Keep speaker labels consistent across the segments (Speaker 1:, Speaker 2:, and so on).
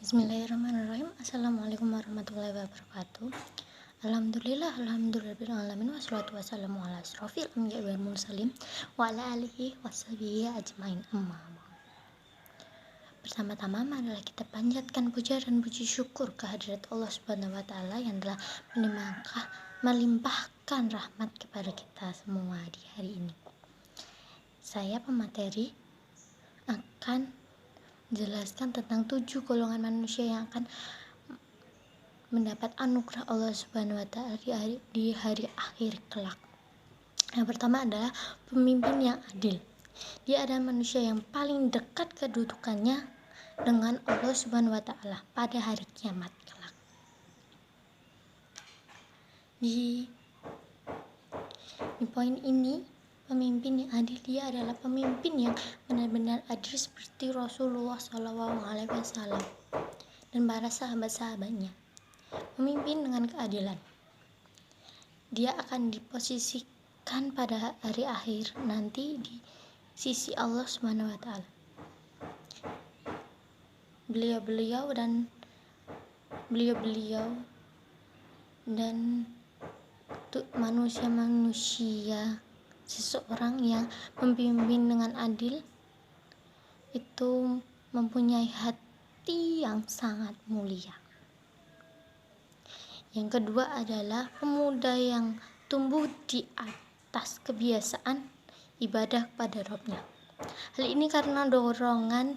Speaker 1: Bismillahirrahmanirrahim. Assalamualaikum warahmatullahi wabarakatuh. Alhamdulillahirabbil wassalatu wassalamu ala asrofil anbiya'i wal mursalin wa ala alihi washabihi ajmain. Amma ba'd. Pertama-tama marilah kita panjatkan puja dan puji syukur kehadirat Allah Subhanahu wa taala yang telah melimpahkan rahmat kepada kita semua di hari ini. Saya pemateri akan menjelaskan tentang 7 golongan manusia yang akan mendapat anugerah Allah Subhanahu wa taala di hari akhir kelak. Yang pertama adalah pemimpin yang adil. Dia adalah manusia yang paling dekat kedudukannya dengan Allah Subhanahu wa taala pada hari kiamat kelak. Di poin ini, pemimpin yang adil dia adalah pemimpin yang benar-benar adil seperti Rasulullah SAW dan para sahabat-sahabatnya. Pemimpin dengan keadilan, dia akan diposisikan pada hari akhir nanti di sisi Allah Subhanahu wa taala. Beliau dan manusia seseorang yang memimpin dengan adil itu mempunyai hati yang sangat mulia. Yang kedua adalah pemuda yang tumbuh di atas kebiasaan ibadah kepada Rabb-nya. Hal ini karena dorongan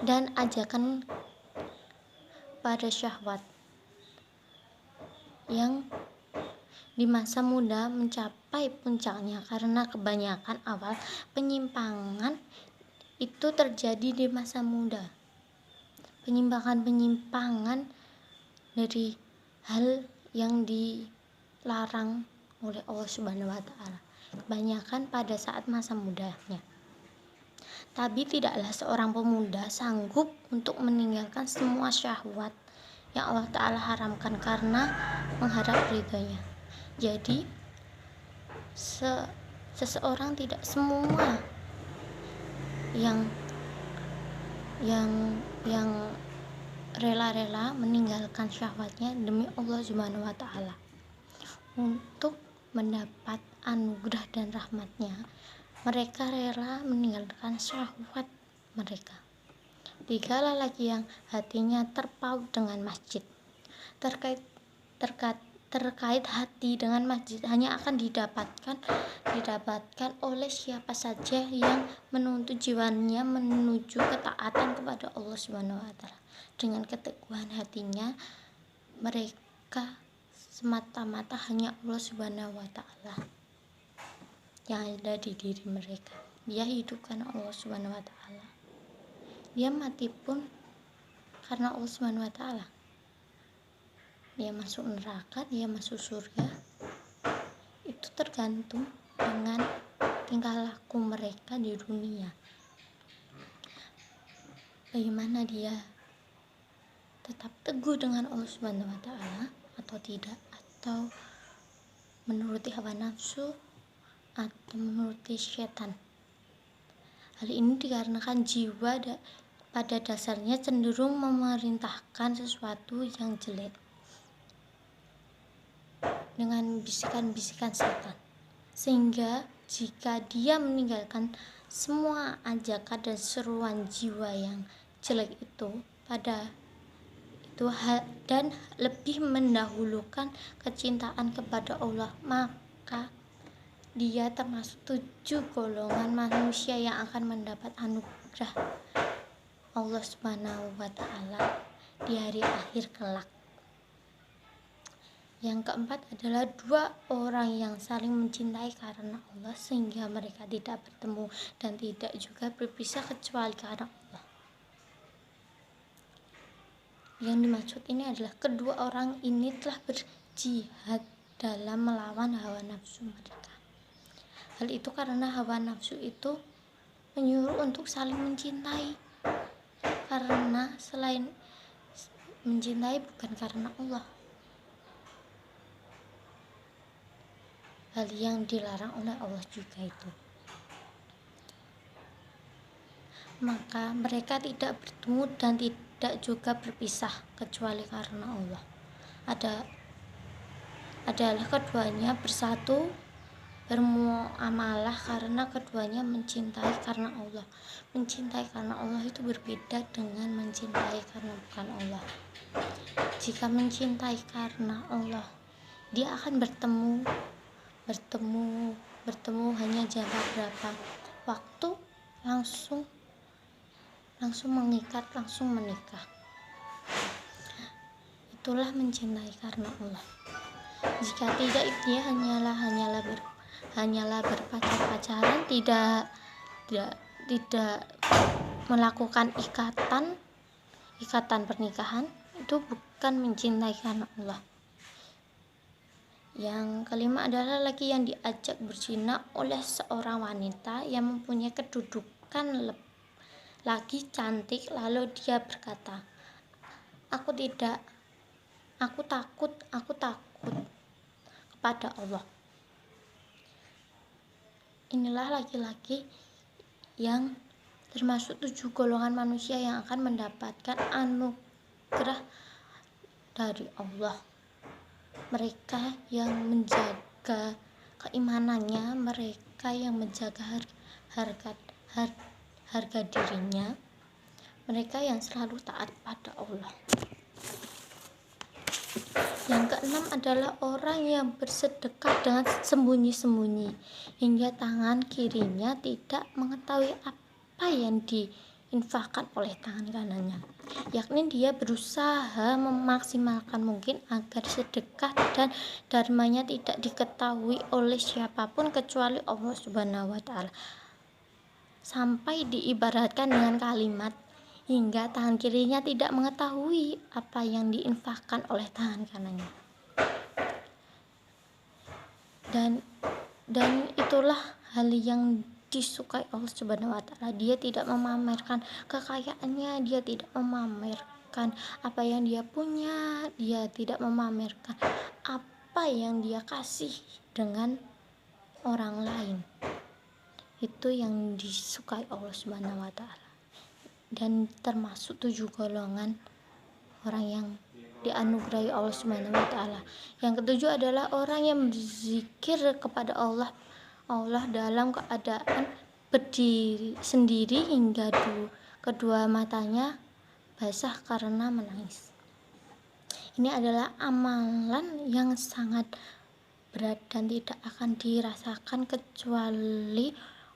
Speaker 1: dan ajakan pada syahwat yang di masa muda mencapai puncaknya, karena kebanyakan awal penyimpangan itu terjadi di masa muda. Penyimpangan dari hal yang dilarang oleh Allah Subhanahu wa taala, kebanyakan pada saat masa mudanya. Tapi tidaklah seorang pemuda sanggup untuk meninggalkan semua syahwat yang Allah taala haramkan karena mengharap ridhonya. Jadi seseorang tidak semua yang rela-rela meninggalkan syahwatnya demi Allah Subhanahu wa taala untuk mendapat anugerah dan rahmatnya. Mereka rela meninggalkan syahwat mereka. 3 lelaki yang hatinya terpaut dengan masjid. Terkait hati dengan masjid hanya akan didapatkan oleh siapa saja yang menuntut jiwanya menuju ketaatan kepada Allah Subhanahu wa taala. Dengan keteguhan hatinya, mereka semata-mata hanya Allah Subhanahu wa taala yang ada di diri mereka. Dia hidupkan Allah Subhanahu wa taala. Dia mati pun karena Allah Subhanahu wa taala. Dia masuk neraka, dia masuk surga, itu tergantung dengan tingkah laku mereka di dunia. Bagaimana dia tetap teguh dengan Allah Subhanahu wa taala atau tidak, atau menuruti hawa nafsu atau menuruti setan. Hal ini dikarenakan jiwa pada dasarnya cenderung memerintahkan sesuatu yang jelek dengan bisikan-bisikan setan, sehingga jika dia meninggalkan semua ajakan dan seruan jiwa yang jelek itu dan lebih mendahulukan kecintaan kepada Allah, maka dia termasuk 7 golongan manusia yang akan mendapat anugerah Allah Subhanahu wa taala di hari akhir kelak. Yang keempat adalah 2 orang yang saling mencintai karena Allah sehingga mereka tidak bertemu dan tidak juga berpisah kecuali karena Allah. Yang dimaksud ini adalah kedua orang ini telah berjihad dalam melawan hawa nafsu mereka. Hal itu karena hawa nafsu itu menyuruh untuk saling mencintai, karena selain mencintai bukan karena Allah, hal yang dilarang oleh Allah juga itu. Maka mereka tidak bertemu dan tidak tidak juga berpisah kecuali karena Allah. Adalah keduanya bersatu bermuamalah karena keduanya mencintai karena Allah. Mencintai karena Allah itu berbeda dengan mencintai karena bukan Allah. Jika mencintai karena Allah, dia akan bertemu hanya jangka berapa waktu, langsung mengikat, langsung menikah. Itulah mencintai karena Allah. Jika tidak, dia hanyalah berpacaran, tidak melakukan ikatan pernikahan, itu bukan mencintai karena Allah. Yang kelima adalah laki yang diajak berzina oleh seorang wanita yang mempunyai kedudukan lagi cantik, lalu dia berkata, aku takut kepada Allah. Inilah laki-laki yang termasuk 7 golongan manusia yang akan mendapatkan anugerah dari Allah. Mereka yang menjaga keimanannya, mereka yang menjaga harga dirinya, mereka yang selalu taat pada Allah. Yang keenam adalah orang yang bersedekah dengan sembunyi-sembunyi hingga tangan kirinya tidak mengetahui apa yang diinfakkan oleh tangan kanannya, yakni dia berusaha memaksimalkan mungkin agar sedekah dan dharmanya tidak diketahui oleh siapapun kecuali Allah Subhanahu wa Ta'ala, sampai diibaratkan dengan kalimat hingga tangan kirinya tidak mengetahui apa yang diinfakkan oleh tangan kanannya. Dan itulah hal yang disukai Allah Subhanahu wa Ta'ala. Dia tidak memamerkan kekayaannya, dia tidak memamerkan apa yang dia punya, dia tidak memamerkan apa yang dia kasih dengan orang lain. Itu yang disukai Allah Subhanahu wa Ta'ala. Dan termasuk 7 golongan orang yang dianugerahi Allah Subhanahu wa Ta'ala. Yang ketujuh adalah orang yang berzikir kepada Allah dalam keadaan berdiri sendiri hingga kedua matanya basah karena menangis. Ini adalah amalan yang sangat berat dan tidak akan dirasakan kecuali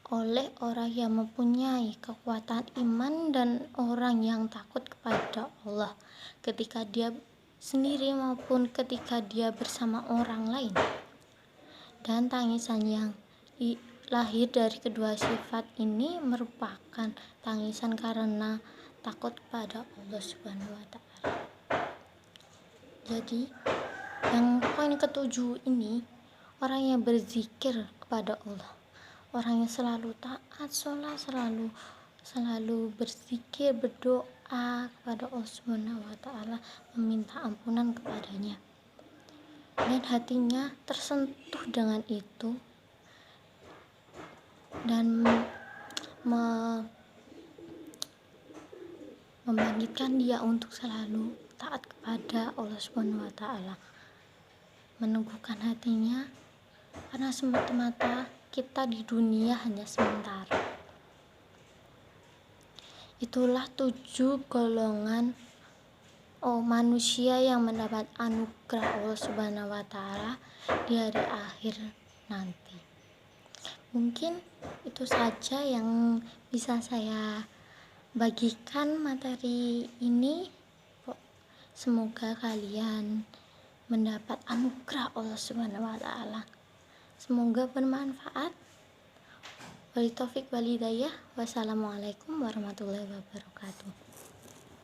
Speaker 1: oleh orang yang mempunyai kekuatan iman dan orang yang takut kepada Allah ketika dia sendiri maupun ketika dia bersama orang lain. Dan tangisan yang lahir dari kedua sifat ini merupakan tangisan karena takut kepada Allah Subhanahu wa Ta'ala. Jadi yang poin ketujuh ini, orang yang berzikir kepada Allah, orang yang selalu taat sholat, selalu berzikir, berdoa kepada Allah Subhanahu wa Ta'ala, meminta ampunan kepadanya, dan hatinya tersentuh dengan itu dan membangkitkan dia untuk selalu taat kepada Allah Subhanahu wa Ta'ala, meneguhkan hatinya, karena semata-mata kita di dunia hanya sementara. Itulah 7 golongan manusia yang mendapat anugerah Allah Subhanahu wa Ta'ala di hari akhir nanti. Mungkin itu saja yang bisa saya bagikan materi ini. Semoga kalian mendapat anugerah Allah Subhanahu wa Ta'ala. Semoga bermanfaat. Wali taufik wal hidayah. Wassalamualaikum warahmatullahi wabarakatuh.